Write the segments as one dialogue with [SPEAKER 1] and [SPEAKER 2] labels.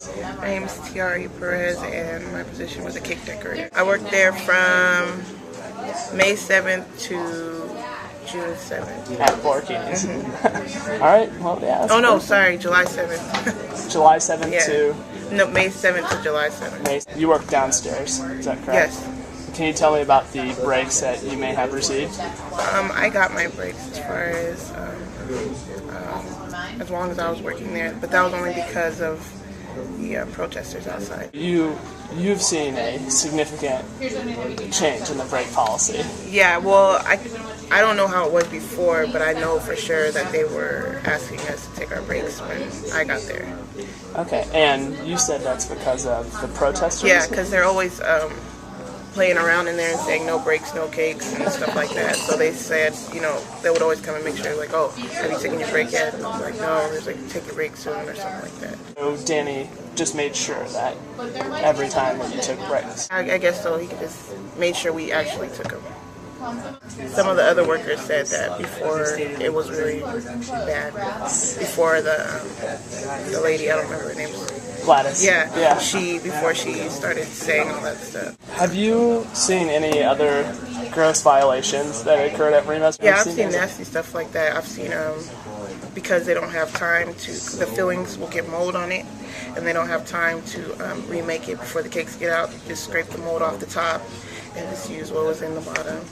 [SPEAKER 1] My name is Tiari Perez, and my position was a cake decorator. I worked there from May 7th to June 7th.
[SPEAKER 2] At Borracchini's. All right, well, yeah.
[SPEAKER 1] Oh, no, sorry, July 7th.
[SPEAKER 2] July 7th
[SPEAKER 1] Yeah.
[SPEAKER 2] to?
[SPEAKER 1] No, May 7th to July 7th.
[SPEAKER 2] You work downstairs, is that correct?
[SPEAKER 1] Yes.
[SPEAKER 2] Can you tell me about the breaks that you may have received?
[SPEAKER 1] I got my breaks as far as long as I was working there, but that was only because of the protesters outside.
[SPEAKER 2] You've seen a significant change in the break policy.
[SPEAKER 1] Yeah, well, I don't know how it was before, but I know for sure that they were asking us to take our breaks when I got there.
[SPEAKER 2] Okay, and you said that's because of the protesters?
[SPEAKER 1] Yeah, because they're always playing around in there and saying no breaks, no cakes, and stuff like that. So they said, they would always come and make sure, like, oh, have you taken your break yet? And I was like, no, there's like, take your break soon or something like that.
[SPEAKER 2] So Danny just made sure that every time that you took breaks.
[SPEAKER 1] I guess so. He just made sure we actually took them. Some of the other workers said that before it was really bad. Before the lady, I don't remember her name.
[SPEAKER 2] Gladys.
[SPEAKER 1] Yeah. Before she started saying all that stuff.
[SPEAKER 2] Have you seen any other gross violations that occurred at Rima's?
[SPEAKER 1] Yeah, I've seen nasty stuff like that. I've seen because they don't have time to, the fillings will get mold on it, and they don't have time to remake it before the cakes get out. Just scrape the mold off the top and just use what was in the bottom.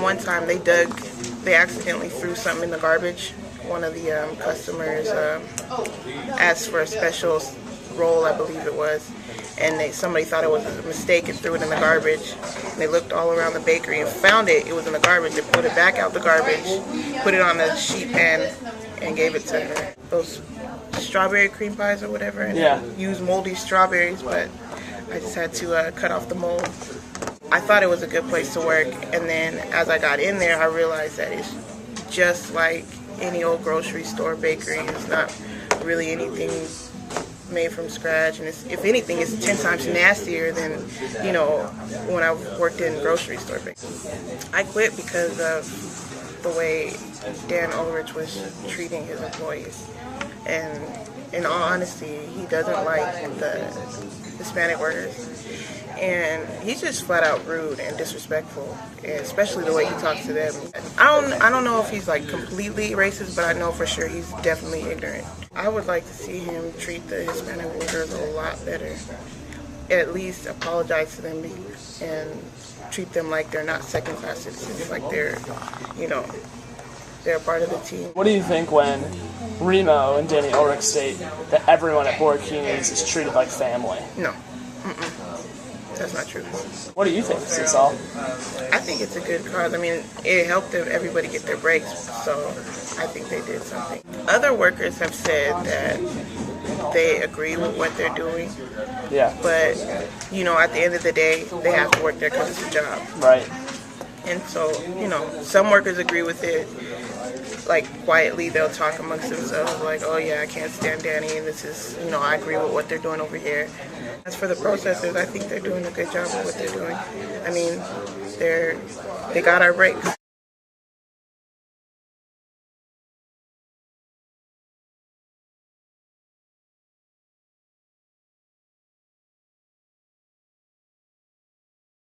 [SPEAKER 1] One time they accidentally threw something in the garbage. One of the customers asked for a special roll, I believe it was, and somebody thought it was a mistake and threw it in the garbage. And they looked all around the bakery and found it. It was in the garbage. They put it back out the garbage, put it on a sheet pan, and gave it to her. Those strawberry cream pies or whatever, and used moldy strawberries, but I just had to cut off the mold. I thought it was a good place to work, and then as I got in there, I realized that it's just like any old grocery store bakery. It's not really anything made from scratch, and if anything, it's 10 times nastier than when I worked in grocery store bakery. I quit because of the way Dan Ulrich was treating his employees, and in all honesty, he doesn't like the Hispanic workers. And he's just flat out rude and disrespectful, and especially the way he talks to them. I don't know if he's like completely racist, but I know for sure he's definitely ignorant. I would like to see him treat the Hispanic workers a lot better. At least apologize to them and treat them like they're not second-class citizens, like they're a part of the team.
[SPEAKER 2] What do you think when Remo and Danny Ulrich state that everyone at Borracchini's is treated like family?
[SPEAKER 1] No. That's not true.
[SPEAKER 2] What do you think, Cecil?
[SPEAKER 1] I think it's a good cause. I mean, it helped everybody get their breaks, so I think they did something. Other workers have said that they agree with what they're doing.
[SPEAKER 2] Yeah.
[SPEAKER 1] But, at the end of the day, they have to work there because it's a job.
[SPEAKER 2] Right.
[SPEAKER 1] And so, some workers agree with it. Like, quietly, they'll talk amongst themselves, like, oh yeah, I can't stand Danny, and this is, I agree with what they're doing over here. As for the processors, I think they're doing a good job of what they're doing. I mean, they got our breaks.